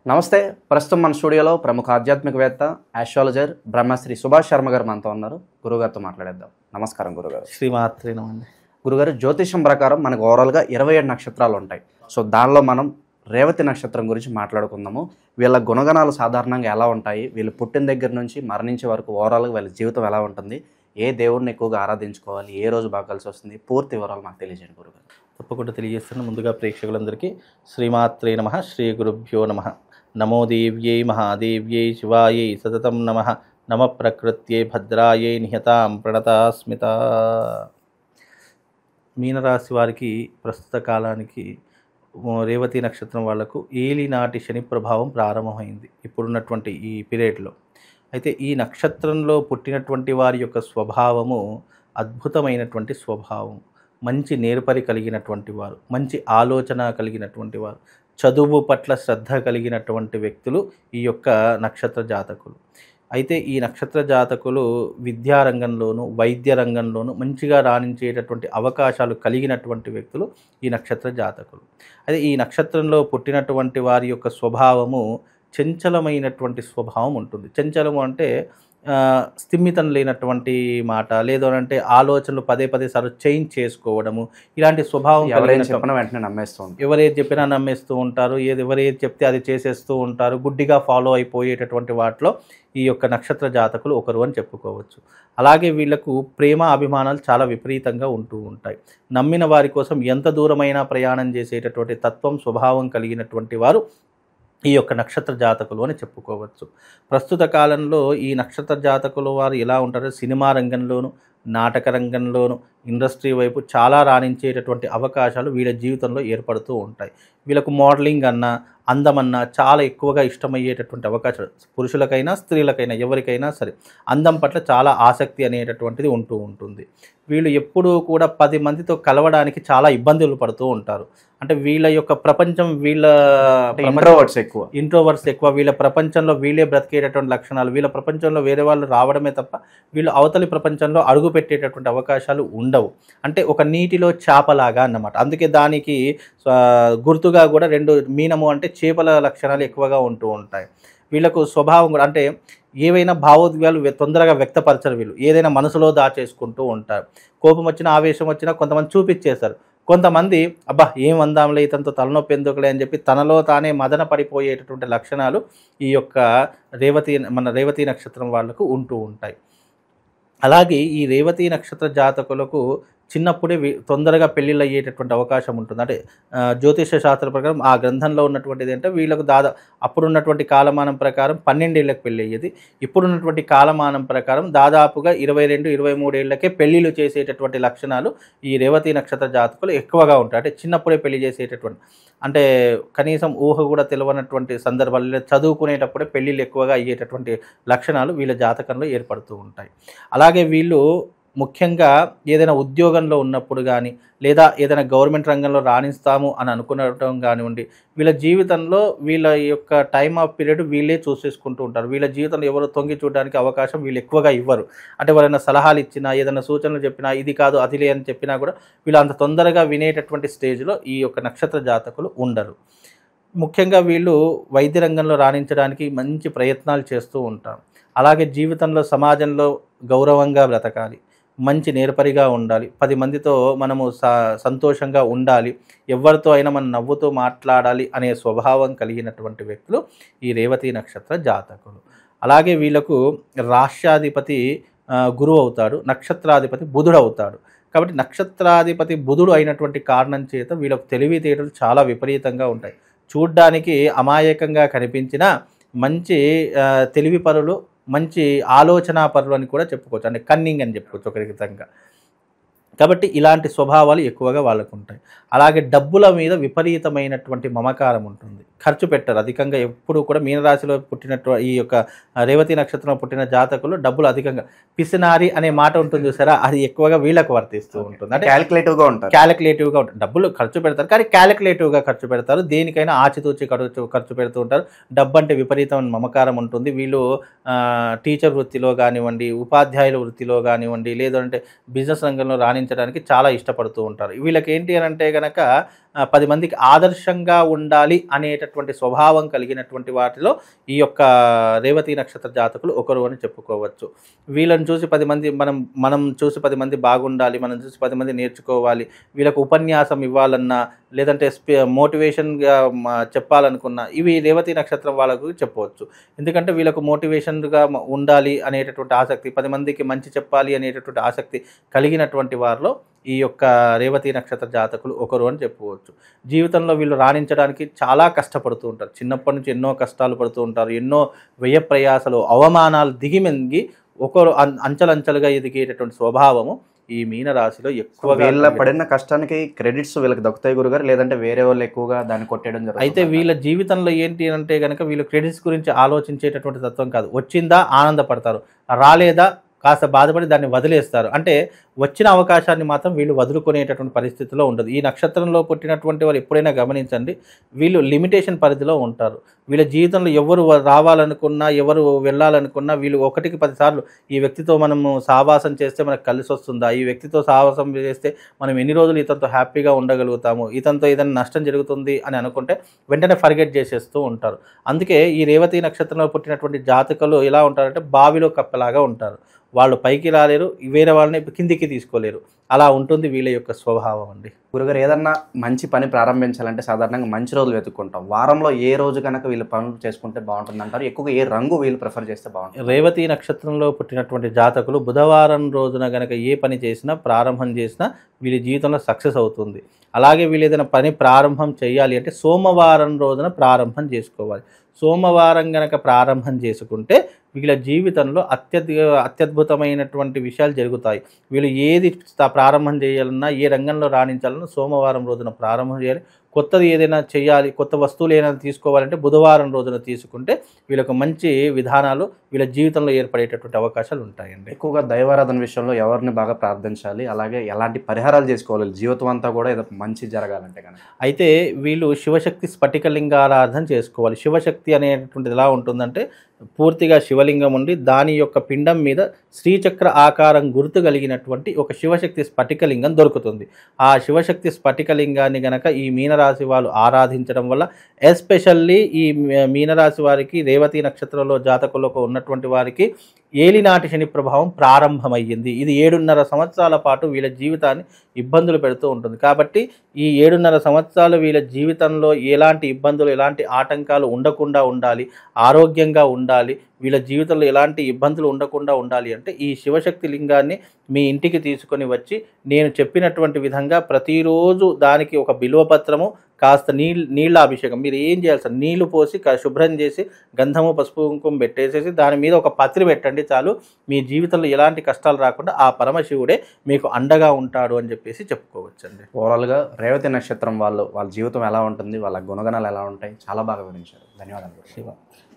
నమస్తే. ప్రస్తుతం మన స్టూడియోలో ప్రముఖ ఆధ్యాత్మికవేత్త, ఆస్ట్రాలజర్ బ్రహ్మశ్రీ సుభాష్ శర్మ గారు మనతో ఉన్నారు. గురుగారితో మాట్లాడేద్దాం. నమస్కారం గురుగారు. శ్రీమాత్రే నమః. గురుగారు, జ్యోతిషం ప్రకారం మనకు ఓవరాల్గా 27 నక్షత్రాలు ఉంటాయి. సో దానిలో మనం రేవతి నక్షత్రం గురించి మాట్లాడుకుందాము. వీళ్ళ గుణగణాలు సాధారణంగా ఎలా ఉంటాయి, వీళ్ళు పుట్టిన దగ్గర నుంచి మరణించే వరకు ఓవరాల్గా వీళ్ళ జీవితం ఎలా ఉంటుంది, ఏ దేవుడిని ఎక్కువగా ఆరాధించుకోవాలి, ఏ రోజు బాగా కలిసి వస్తుంది, పూర్తి వివరాలు మాకు తెలియజేయండి గురుగారు. తప్పకుండా తెలియజేస్తాను. ముందుగా ప్రేక్షకులందరికీ శ్రీమాత్రే నమః, శ్రీ గురుభ్యో నమః. నమో దేవ్యై మహాదేవ్యై శివాయై సతతం నమః. నమ ప్రకృత్యై భద్రాయై నిహతాం ప్రణతాస్మిత. మీనరాశి వారికి ప్రస్తుత కాలానికి రేవతి నక్షత్రం వాళ్లకు ఏలినాటి శని ప్రభావం ప్రారంభమైంది ఇప్పుడున్నటువంటి ఈ పీరియడ్లో. అయితే ఈ నక్షత్రంలో పుట్టినటువంటి వారి యొక్క స్వభావము అద్భుతమైనటువంటి స్వభావం. మంచి నేర్పరి కలిగినటువంటి వారు, మంచి ఆలోచన కలిగినటువంటి వారు, చదువు పట్ల శ్రద్ధ కలిగినటువంటి వ్యక్తులు ఈ యొక్క నక్షత్ర జాతకులు. అయితే ఈ నక్షత్ర జాతకులు విద్యారంగంలోనూ వైద్య రంగంలోనూ మంచిగా రాణించేటటువంటి అవకాశాలు కలిగినటువంటి వ్యక్తులు ఈ నక్షత్ర జాతకులు. అయితే ఈ నక్షత్రంలో పుట్టినటువంటి వారి యొక్క స్వభావము చంచలమైనటువంటి స్వభావం ఉంటుంది. చంచలము అంటే స్థిమితం లేనటువంటి మాట, లేదు అంటే ఆలోచనలు పదే పదే సార్లు చేంజ్ చేసుకోవడము, ఇలాంటి స్వభావం ఎవరైనా చెప్పినా వెంటనే నమ్మేస్తూ ఉంటారు. ఎవరేది చెప్పినా నమ్మేస్తూ ఉంటారు, ఎవరేది చెప్తే అది చేసేస్తూ ఉంటారు, గుడ్డిగా ఫాలో అయిపోయేటటువంటి వాటిలో ఈ యొక్క నక్షత్ర జాతకులు ఒకరు అని చెప్పుకోవచ్చు. అలాగే వీళ్లకు ప్రేమ అభిమానాలు చాలా విపరీతంగా ఉంటూ ఉంటాయి. నమ్మిన వారి కోసం ఎంత దూరమైనా ప్రయాణం చేసేటటువంటి తత్వం, స్వభావం కలిగినటువంటి వారు ఈ యొక్క నక్షత్ర జాతకులు అని చెప్పుకోవచ్చు. ప్రస్తుత కాలంలో ఈ నక్షత్ర జాతకులు వారు ఎలా ఉంటారో సినిమా రంగంలోను, నాటక రంగంలోను, ఇండస్ట్రీ వైపు చాలా రాణించేటటువంటి అవకాశాలు వీళ్ళ జీవితంలో ఏర్పడుతూ ఉంటాయి. వీళ్ళకు మోడలింగ్ అన్నా, అందమన్నా చాలా ఎక్కువగా ఇష్టమయ్యేటటువంటి అవకాశాలు పురుషులకైనా స్త్రీలకైనా ఎవరికైనా సరే అందం పట్ల చాలా ఆసక్తి అనేటటువంటిది ఉంటూ ఉంటుంది. వీళ్ళు ఎప్పుడూ కూడా 10 మందితో కలవడానికి చాలా ఇబ్బందులు పడుతూ ఉంటారు. అంటే వీళ్ళ యొక్క ప్రపంచం, వీళ్ళ ఇంట్రోవర్ట్స్ ఎక్కువ, వీళ్ళ ప్రపంచంలో వీళ్ళే బ్రతికేటటువంటి లక్షణాలు, వీళ్ళ ప్రపంచంలో వేరే వాళ్ళు రావడమే తప్ప వీళ్ళు అవతలి ప్రపంచంలో అడుగు పెట్టేటటువంటి అవకాశాలు ఉండవు. అంటే ఒక నీటిలో చేపలాగా అన్నమాట. అందుకే దానికి గుర్తుగా కూడా 2 మీనము అంటే చేపల లక్షణాలు ఎక్కువగా ఉంటూ ఉంటాయి. వీళ్ళకు స్వభావం కూడా అంటే ఏవైనా భావోద్వేగాలు తొందరగా వ్యక్తపరచరు. వీళ్ళు ఏదైనా మనసులో దాచేసుకుంటూ ఉంటారు. కోపం వచ్చినా, ఆవేశం వచ్చినా కొంతమంది చూపించేస్తారు. కొంతమంది అబ్బా ఏం అందాంలే, ఇతనితో తలనొప్పి ఎందుకులే అని చెప్పి తనలో తానే మదన పడిపోయేటటువంటి లక్షణాలు ఈ యొక్క రేవతి నక్షత్రం వాళ్లకు ఉంటూ ఉంటాయి. అలాగే ఈ రేవతి నక్షత్ర జాతకులకు చిన్నప్పుడే తొందరగా పెళ్ళిళ్ళు అయ్యేటటువంటి అవకాశం ఉంటుంది. అంటే జ్యోతిష శాస్త్ర ప్రకారం ఆ గ్రంథంలో ఉన్నటువంటిది అంటే వీళ్ళకు అప్పుడున్నటువంటి కాలమానం ప్రకారం 12 ఏళ్ళకి పెళ్ళి అయ్యేది. ఇప్పుడున్నటువంటి కాలమానం ప్రకారం దాదాపుగా 22-23 ఏళ్ళకే పెళ్ళిళ్ళు చేసేటటువంటి లక్షణాలు ఈ రేవతి నక్షత్ర జాతకులు ఎక్కువగా ఉంటాయి. అంటే చిన్నప్పుడే పెళ్లి చేసేటటువంటి, అంటే కనీసం ఊహ కూడా తెలియనటువంటి సందర్భాల్లో చదువుకునేటప్పుడే పెళ్ళిళ్ళు ఎక్కువగా అయ్యేటటువంటి లక్షణాలు వీళ్ళ జాతకంలో ఏర్పడుతూ ఉంటాయి. అలాగే వీళ్ళు ముఖ్యంగా ఏదైనా ఉద్యోగంలో ఉన్నప్పుడు కానీ, లేదా ఏదైనా గవర్నమెంట్ రంగంలో రాణిస్తాము అని అనుకునడం కానివ్వండి, వీళ్ళ జీవితంలో వీళ్ళ యొక్క టైమ్ ఆఫ్ పీరియడ్ వీళ్ళే చూసేసుకుంటూ ఉంటారు. వీళ్ళ జీవితంలో ఎవరు తొంగి చూడడానికి అవకాశం వీళ్ళు ఎక్కువగా ఇవ్వరు. అంటే ఎవరైనా సలహాలు ఇచ్చినా, ఏదైనా సూచనలు చెప్పినా, ఇది కాదు అదిలే అని చెప్పినా కూడా వీళ్ళు అంత తొందరగా వినేటటువంటి స్టేజ్లో ఈ యొక్క నక్షత్ర జాతకులు ఉండరు. ముఖ్యంగా వీళ్ళు వైద్య రంగంలో రాణించడానికి మంచి ప్రయత్నాలు చేస్తూ ఉంటారు. అలాగే జీవితంలో సమాజంలో గౌరవంగా బ్రతకాలి, మంచి నేర్పరిగా ఉండాలి, 10 మందితో మనము సంతోషంగా ఉండాలి, ఎవరితో అయినా మనం నవ్వుతూ మాట్లాడాలి అనే స్వభావం కలిగినటువంటి వ్యక్తులు ఈ రేవతి నక్షత్ర జాతకులు. అలాగే వీళ్ళకు రాష్ట్రాధిపతి గురువు అవుతాడు, నక్షత్రాధిపతి బుధుడు అవుతాడు. కాబట్టి నక్షత్రాధిపతి బుధుడు అయినటువంటి కారణం చేత వీళ్ళకు తెలివితేటలు చాలా విపరీతంగా ఉంటాయి. చూడ్డానికి అమాయకంగా కనిపించిన మంచి తెలివి పరులు, మంచి ఆలోచన పరులు అని కూడా చెప్పుకోవచ్చు. అంటే కన్నింగ్ అని చెప్పుకోవచ్చు ఒక విధంగా. కాబట్టి ఇలాంటి స్వభావాలు ఎక్కువగా వాళ్ళకు ఉంటాయి. అలాగే డబ్బుల మీద విపరీతమైనటువంటి మమకారం ఉంటుంది. ఖర్చు పెట్టరు అధికంగా. ఎప్పుడు కూడా మీనరాశిలో ఈ యొక్క రేవతి నక్షత్రంలో పుట్టిన జాతకులు డబ్బులు అధికంగా, పిసినారి అనే మాట ఉంటుంది చూసారా, అది ఎక్కువగా వీళ్ళకు వర్తిస్తూ ఉంటుంది. అంటే క్యాలిక్యులేటివ్గా ఉంటుంది. డబ్బులు ఖర్చు పెడతారు కానీ క్యాలిక్యులేటివ్గా ఖర్చు పెడతారు. దేనికైనా ఆచితూచి ఖర్చు పెడుతూ ఉంటారు. డబ్బు అంటే విపరీతమైన మమకారం ఉంటుంది. వీళ్ళు టీచర్ వృత్తిలో కానివ్వండి, ఉపాధ్యాయుల వృత్తిలో కానివ్వండి, లేదంటే బిజినెస్ రంగంలో రాణించడానికి చాలా ఇష్టపడుతూ ఉంటారు. వీళ్ళకి ఏంటి అని అంటే కనుక 10 మందికి ఆదర్శంగా ఉండాలి అనేటటువంటి స్వభావం కలిగినటువంటి వాటిలో ఈ యొక్క రేవతి నక్షత్ర జాతకులు ఒకరు అని చెప్పుకోవచ్చు. వీళ్ళని చూసి 10 మంది మనం చూసి 10 మంది బాగుండాలి, మనం చూసి 10 మంది నేర్చుకోవాలి, వీళ్ళకు ఉపన్యాసం ఇవ్వాలన్నా లేదంటే మోటివేషన్గా చెప్పాలనుకున్నా ఇవి రేవతి నక్షత్రం వాళ్ళకు చెప్పవచ్చు. ఎందుకంటే వీళ్ళకు మోటివేషన్గా ఉండాలి అనేటటువంటి ఆసక్తి, 10 మందికి మంచి చెప్పాలి అనేటటువంటి ఆసక్తి కలిగినటువంటి వారిలో ఈ యొక్క రేవతి నక్షత్ర జాతకులు ఒకరు అని చెప్పుకోవచ్చు. జీవితంలో వీళ్ళు రాణించడానికి చాలా కష్టపడుతూ ఉంటారు. చిన్నప్పటి నుంచి ఎన్నో కష్టాలు పడుతూ ఉంటారు. ఎన్నో వ్యయ ప్రయాసలు, అవమానాలు దిగిమెంగి ఒకరు అంచెలంచెలుగా ఎదిగేటటువంటి స్వభావము ఈ మీనరాశిలో ఎక్కువగా. వీళ్ళ పడిన కష్టానికి క్రెడిట్స్ వీళ్ళకి దక్కుతాయి గురుగారు, లేదంటే వేరే వాళ్ళు ఎక్కువగా దాన్ని కొట్టేయడం జరుగుతుంది? అయితే వీళ్ళ జీవితంలో ఏంటి అంటే కనుక వీళ్ళు క్రెడిట్స్ గురించి ఆలోచించేటటువంటి తత్వం కాదు. వచ్చిందా ఆనందపడతారు, రాలేదా కాస్త బాధపడి దాన్ని వదిలేస్తారు. అంటే వచ్చిన అవకాశాన్ని మాత్రం వీళ్ళు వదులుకునేటటువంటి పరిస్థితిలో ఉండదు. ఈ నక్షత్రంలో పుట్టినటువంటి వారు ఎప్పుడైనా గమనించండి, వీళ్ళు లిమిటేషన్ పరిధిలో ఉంటారు. వీళ్ళ జీవితంలో ఎవరు రావాలనుకున్నా, ఎవరు వెళ్ళాలనుకున్నా వీళ్ళు 1కి 10 సార్లు ఈ వ్యక్తితో మనము సావాసం చేస్తే మనకు కలిసి వస్తుందా, ఈ వ్యక్తితో సావాసం చేస్తే మనం ఎన్ని రోజులు ఇతనితో హ్యాపీగా ఉండగలుగుతాము, ఇతనితో ఏదైనా నష్టం జరుగుతుంది అని అనుకుంటే వెంటనే ఫర్గెట్ చేసేస్తూ ఉంటారు. అందుకే ఈ రేవతి నక్షత్రంలో పుట్టినటువంటి జాతకులు ఎలా ఉంటారంటే బావిలో కప్పలాగా ఉంటారు. వాళ్ళు పైకి రాలేరు, వేరే వాళ్ళని కిందికి తీసుకోలేరు. అలా ఉంటుంది వీళ్ళ యొక్క స్వభావం అండి. గురుగారు, ఏదన్నా మంచి పని ప్రారంభించాలంటే సాధారణంగా మంచి రోజులు వెతుక్కుంటాం. వారంలో ఏ రోజు కనుక వీళ్ళు పనులు చేసుకుంటే బాగుంటుంది అంటారు? ఎక్కువగా ఏ రంగు వీళ్ళు ప్రిఫర్ చేస్తే బాగుంటుంది? రేవతి నక్షత్రంలో పుట్టినటువంటి జాతకులు బుధవారం రోజున గనక ఏ పని చేసినా, ప్రారంభం చేసినా వీళ్ళ జీవితంలో సక్సెస్ అవుతుంది. అలాగే వీళ్ళు ఏదైనా పని ప్రారంభం చేయాలి అంటే సోమవారం రోజున ప్రారంభం చేసుకోవాలి. సోమవారం గనక ప్రారంభం చేసుకుంటే వీళ్ళ జీవితంలో అత్యద్భుతమైనటువంటి విషయాలు జరుగుతాయి. వీళ్ళు ఏది ప్రారంభం చేయాలన్నా, ఏ రంగంలో రాణించాలన్నా సోమవారం రోజున ప్రారంభం చేయాలి. కొత్తది ఏదైనా చేయాలి, కొత్త వస్తువులు ఏదైనా తీసుకోవాలంటే బుధవారం రోజున తీసుకుంటే వీళ్ళకు మంచి విధానాలు వీళ్ళ జీవితంలో ఏర్పడేటటువంటి అవకాశాలు ఉంటాయండి. ఎక్కువగా దైవారాధన విషయంలో ఎవరిని బాగా ప్రార్థించాలి, అలాగే ఎలాంటి పరిహారాలు చేసుకోవాలి జీవితం అంతా కూడా ఏదో మంచి జరగాలంటే కనుక? అయితే వీళ్ళు శివశక్తి స్ఫటికలింగారాధన చేసుకోవాలి. శివశక్తి అనేటువంటిది ఎలా ఉంటుందంటే పూర్తిగా శివలింగం ఉండి దాని యొక్క పిండం మీద శ్రీచక్ర ఆకారం గుర్తు కలిగినటువంటి ఒక శివశక్తి స్ఫటికలింగం దొరుకుతుంది. ఆ శివశక్తి స్ఫటికలింగాన్ని గనక ఈ మీనరాశి వాళ్ళు ఆరాధించడం వల్ల, ఎస్పెషల్లీ ఈ మీనరాశి వారికి రేవతి నక్షత్రంలో జాతకులకు ఉన్నటువంటి వారికి ఏలినాటి శని ప్రభావం ప్రారంభమయ్యింది. ఇది 7.5 సంవత్సరాల పాటు వీళ్ళ జీవితాన్ని ఇబ్బందులు పెడుతూ ఉంటుంది. కాబట్టి ఈ 7.5 సంవత్సరాలు వీళ్ళ జీవితంలో ఎలాంటి ఇబ్బందులు, ఎలాంటి ఆటంకాలు ఉండకుండా ఉండాలి, ఆరోగ్యంగా ఉండాలి, వీళ్ళ జీవితంలో ఎలాంటి ఇబ్బందులు ఉండకుండా ఉండాలి అంటే ఈ శివశక్తి లింగాన్ని మీ ఇంటికి తీసుకొని వచ్చి నేను చెప్పినటువంటి విధంగా ప్రతిరోజు దానికి ఒక బిల్వపత్రము, కాస్త నీళ్ళ అభిషేకం, మీరు ఏం చేయాలి సార్, నీళ్లు పోసి శుభ్రం చేసి గంధము పసుపు కుంకుమ పెట్టేసేసి దాని మీద ఒక పత్రి పెట్టండి చాలు. మీ జీవితంలో ఎలాంటి కష్టాలు రాకుండా ఆ పరమశివుడే మీకు అండగా ఉంటాడు అని చెప్పేసి చెప్పుకోవచ్చండి. ఓవరాల్గా రేవతి నక్షత్రం వాళ్ళ జీవితం ఎలా ఉంటుంది, వాళ్ళ గుణగణాలు ఎలా ఉంటాయి, చాలా బాగా వివరించారు. ధన్యవాదాలు. శివ.